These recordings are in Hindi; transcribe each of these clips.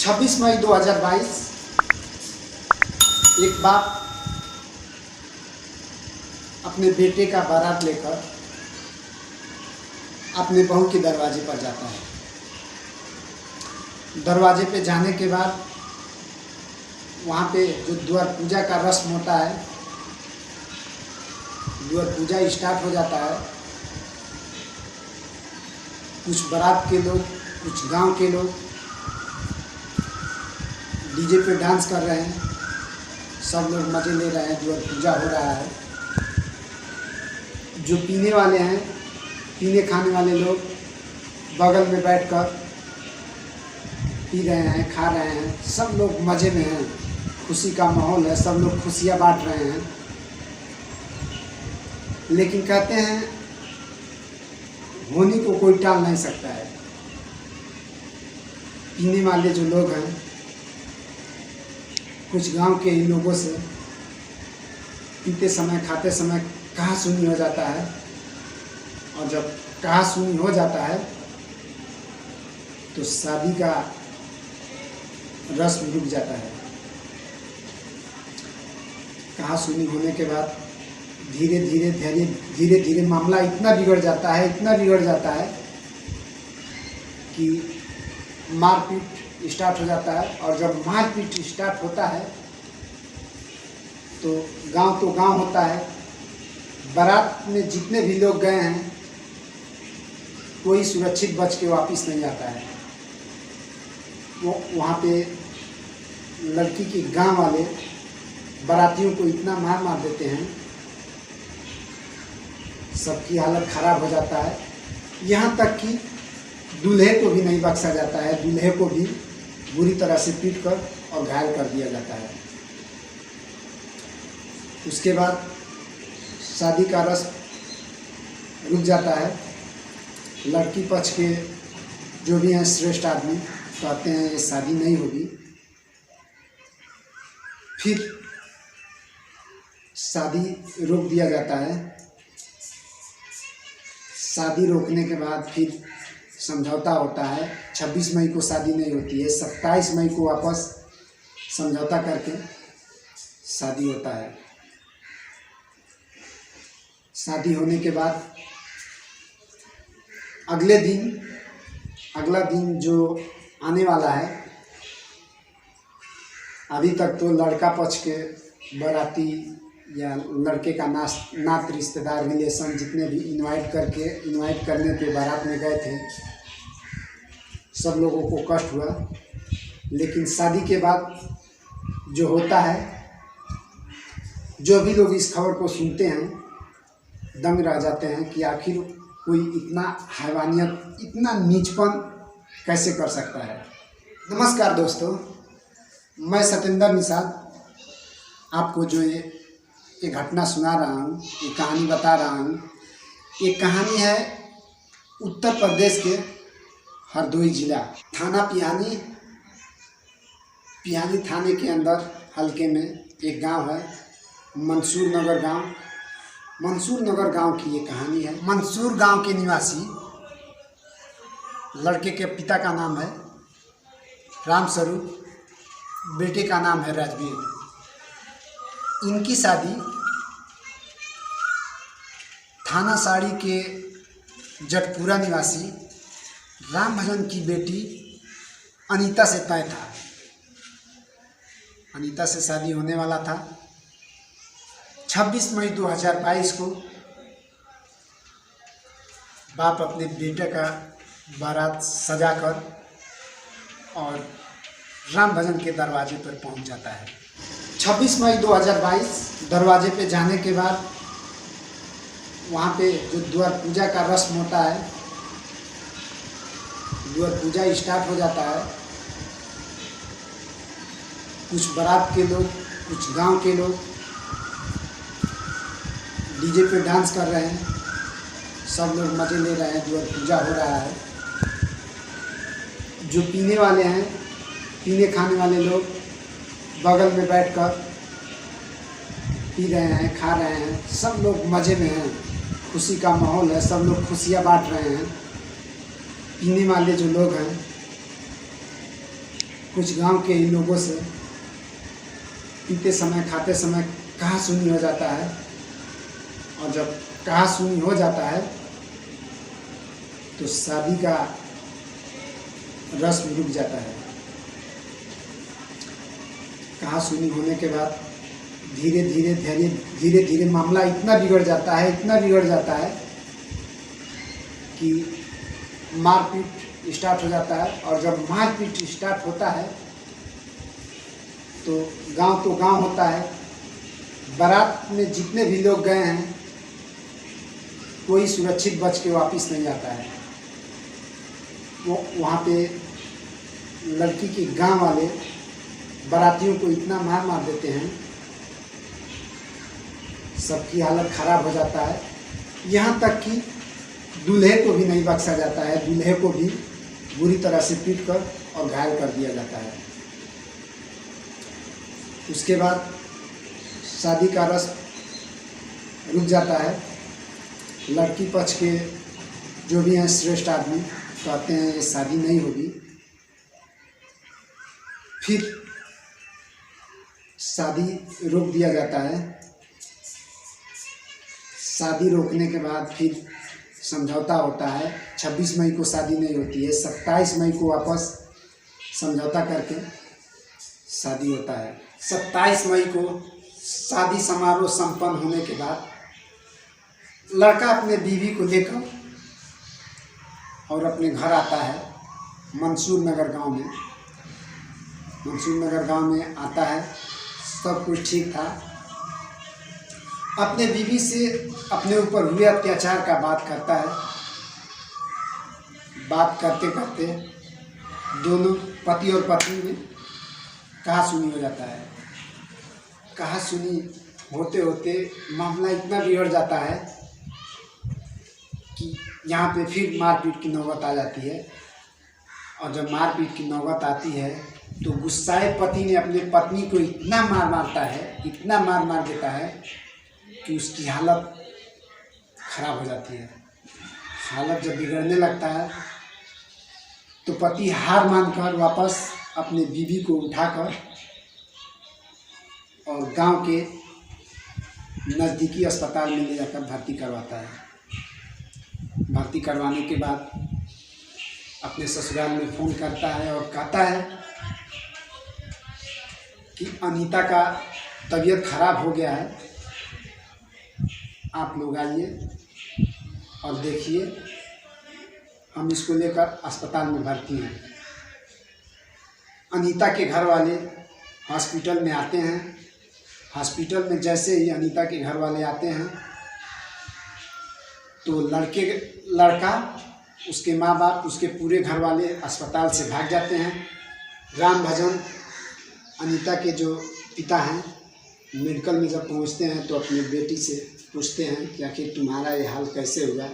26 मई 2022 एक बाप अपने बेटे का बारात लेकर अपने बहू के दरवाजे पर जाता है। दरवाजे पे जाने के बाद वहाँ पे जो द्वार पूजा का रस्म होता है, द्वार पूजा स्टार्ट हो जाता है। कुछ बारात के लोग, कुछ गांव के लोग डीजे पे डांस कर रहे हैं, सब लोग मज़े ले रहे हैं, द्वार पूजा हो रहा है। जो पीने वाले हैं, पीने खाने वाले लोग बगल में बैठकर पी रहे हैं, खा रहे हैं, सब लोग मज़े में हैं, खुशी का माहौल है, सब लोग खुशियाँ बांट रहे हैं। लेकिन कहते हैं होने को कोई टाल नहीं सकता है। पीने वाले जो लोग हैं, कुछ गांव के इन लोगों से पीते समय, खाते समय कहा-सुनी हो जाता है, और जब कहा-सुनी हो जाता है तो शादी का रस्म रुक जाता है। कहा-सुनी होने के बाद धीरे धीरे मामला इतना बिगड़ जाता है कि मारपीट स्टार्ट हो जाता है। और जब मारपीट स्टार्ट होता है तो गांव होता है। बारात में जितने भी लोग गए हैं, कोई सुरक्षित बच के वापस नहीं आता है। वो वहाँ पे लड़की के गांव वाले बारातियों को इतना मार देते हैं, सबकी हालत ख़राब हो जाता है। यहाँ तक कि दूल्हे को भी नहीं बख्शा जाता है, दूल्हे को भी बुरी तरह से पीटकर और घायल कर दिया जाता है। उसके बाद शादी का रस्म रुक जाता है। लड़की पक्ष के जो भी हैं श्रेष्ठ आदमी कहते हैं ये शादी नहीं होगी। फिर शादी रोक दिया जाता है। शादी रोकने के बाद फिर समझौता होता है। 26 मई को शादी नहीं होती है, 27 मई को वापस समझौता करके शादी होता है। शादी होने के बाद अगला दिन जो आने वाला है, अभी तक तो लड़का पक्ष के बाराती या लड़के का नात रिश्तेदार रिलेशन जितने भी इनवाइट करने पे बारात में गए थे, सब लोगों को कष्ट हुआ। लेकिन शादी के बाद जो होता है, जो भी लोग इस खबर को सुनते हैं दंग रह जाते हैं कि आखिर कोई इतना हैवानियत, इतना नीचपन कैसे कर सकता है। नमस्कार दोस्तों, मैं सत्येंद्र निषाद आपको जो ये घटना सुना रहा हूँ, ये कहानी बता रहा हूँ। ये कहानी है उत्तर प्रदेश के हरदोई जिला, थाना पिहानी थाने के अंदर हल्के में एक गांव है, मंसूर नगर गांव की ये कहानी है। मंसूर गांव के निवासी लड़के के पिता का नाम है रामस्वरूप, बेटे का नाम है राजवीर। इनकी शादी थाना साड़ी के जटपुरा निवासी राम भजन की बेटी अनीता से तय था। अनीता से शादी होने वाला था। 26 मई 2022 को बाप अपने बेटे का बारात सजाकर और राम भजन के दरवाजे पर पहुंच जाता है। 26 मई 2022 दरवाजे पे जाने के बाद वहाँ पे जो द्वार पूजा का रस्म होता है, द्वार पूजा स्टार्ट हो जाता है। कुछ बारात के लोग, कुछ गांव के लोग डीजे पे डांस कर रहे हैं, सब लोग मज़े ले रहे हैं, द्वार पूजा हो रहा है। जो पीने वाले हैं, पीने खाने वाले लोग बगल में बैठकर पी रहे हैं, खा रहे हैं, सब लोग मज़े में हैं, खुशी का माहौल है, सब लोग खुशियाँ बांट रहे हैं। पीने वाले जो लोग हैं कुछ गांव के ही लोगों से पीते समय खाते समय कहा-सुनी हो जाता है, और जब कहा-सुनी हो जाता है तो शादी का रस्म रुक जाता है। कहा-सुनी होने के बाद धीरे धीरे मामला इतना बिगड़ जाता है कि मारपीट स्टार्ट हो जाता है। और जब मारपीट स्टार्ट होता है तो गांव होता है, बारात में जितने भी लोग गए हैं कोई सुरक्षित बच के वापस नहीं आता है। वो वहाँ पे लड़की के गांव वाले बारातियों को इतना मार देते हैं, सबकी हालत खराब हो जाता है। यहाँ तक कि दूल्हे को भी नहीं बख्शा जाता है, दूल्हे को भी बुरी तरह से पीट कर और घायल कर दिया जाता है। उसके बाद शादी का रस्म रुक जाता है। लड़की पक्ष के जो भी हैं श्रेष्ठ आदमी कहते हैं ये शादी नहीं होगी। फिर शादी रोक दिया जाता है। शादी रोकने के बाद फिर समझौता होता है। 26 मई को शादी नहीं होती है, 27 मई को वापस समझौता करके शादी होता है। 27 मई को शादी समारोह संपन्न होने के बाद लड़का अपने बीवी को लेकर और अपने घर आता है। मंसूर नगर गांव में आता है। सब कुछ ठीक था। अपने बीवी से अपने ऊपर हुए अत्याचार का बात करता है। बात करते करते दोनों पति और पत्नी में कहा-सुनी हो जाता है। कहा-सुनी होते होते मामला इतना बिगड़ जाता है कि यहाँ पे फिर मारपीट की नौबत आ जाती है। और जब मारपीट की नौबत आती है तो गुस्साए पति ने अपने पत्नी को इतना मार देता है कि उसकी हालत खराब हो जाती है। हालत जब बिगड़ने लगता है तो पति हार मानकर वापस अपने बीवी को उठाकर और गांव के नज़दीकी अस्पताल में ले जाकर भर्ती करवाता है। भर्ती करवाने के बाद अपने ससुराल में फ़ोन करता है और कहता है कि अनीता का तबीयत खराब हो गया है, आप लोग आइए और देखिए, हम इसको लेकर अस्पताल में भर्ती हैं। अनीता के घर वाले हॉस्पिटल में आते हैं। हॉस्पिटल में जैसे ही अनीता के घर वाले आते हैं तो लड़का, उसके माँ बाप, उसके पूरे घर वाले अस्पताल से भाग जाते हैं। राम भजन अनीता के जो पिता हैं मेडिकल में जब पहुंचते हैं तो अपनी बेटी से पूछते हैं कि आखिर तुम्हारा ये हाल कैसे हुआ।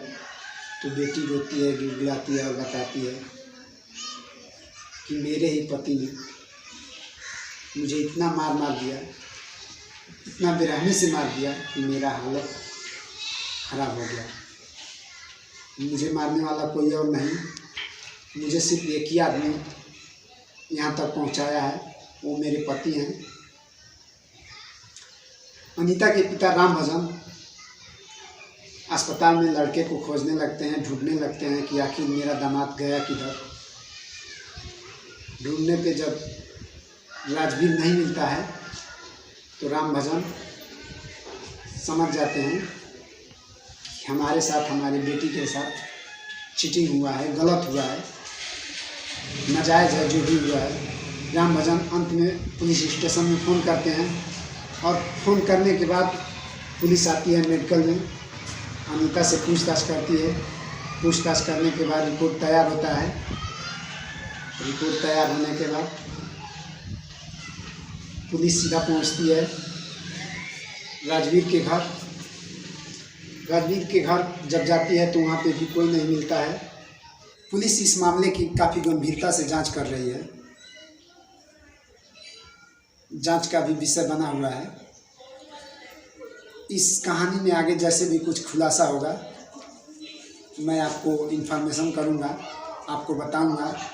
तो बेटी रोती है, गिड़गिड़ाती है और बताती है कि मेरे ही पति ने मुझे इतना मार दिया, इतना बेरहमी से मार दिया कि मेरा हालत खराब हो गया। मुझे मारने वाला कोई और नहीं, मुझे सिर्फ एक ही आदमी यहाँ तक पहुँचाया है, वो मेरे पति हैं। अनीता के पिता राम भजन अस्पताल में लड़के को खोजने लगते हैं, ढूंढने लगते हैं कि आखिर मेरा दामाद गया किधर। ढूंढने पे जब राजवीर नहीं मिलता है तो राम भजन समझ जाते हैं कि हमारे साथ, हमारी बेटी के साथ चीटिंग हुआ है, गलत हुआ है, नाजायज़ है जो भी हुआ है। राम भजन अंत में पुलिस स्टेशन में फ़ोन करते हैं और फ़ोन करने के बाद पुलिस आती है मेडिकल में, अनीता से पूछताछ करती है। पूछताछ करने के बाद रिपोर्ट तैयार होता है। रिपोर्ट तैयार होने के बाद पुलिस सीधा पहुंचती है राजवीर के घर। राजवीर के घर जब जाती है तो वहाँ पे भी कोई नहीं मिलता है। पुलिस इस मामले की काफ़ी गंभीरता से जांच कर रही है। जांच का भी विषय बना हुआ है। इस कहानी में आगे जैसे भी कुछ खुलासा होगा मैं आपको इन्फॉर्मेशन करूंगा, आपको बताऊंगा।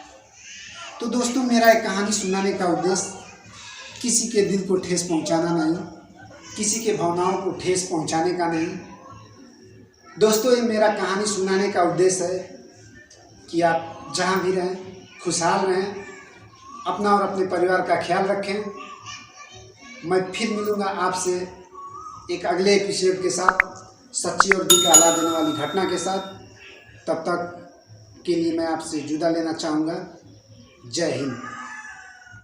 तो दोस्तों, मेरा एक कहानी सुनाने का उद्देश्य किसी के दिल को ठेस पहुंचाना नहीं, किसी के भावनाओं को ठेस पहुंचाने का नहीं। दोस्तों, ये मेरा कहानी सुनाने का उद्देश्य है कि आप जहाँ भी रहें खुशहाल रहें, अपना और अपने परिवार का ख्याल रखें। मैं फिर मिलूँगा आपसे एक अगले एपिसोड के साथ, सच्ची और दिल का हिला देने वाली घटना के साथ। तब तक के लिए मैं आपसे जुदा लेना चाहूँगा। जय हिंद।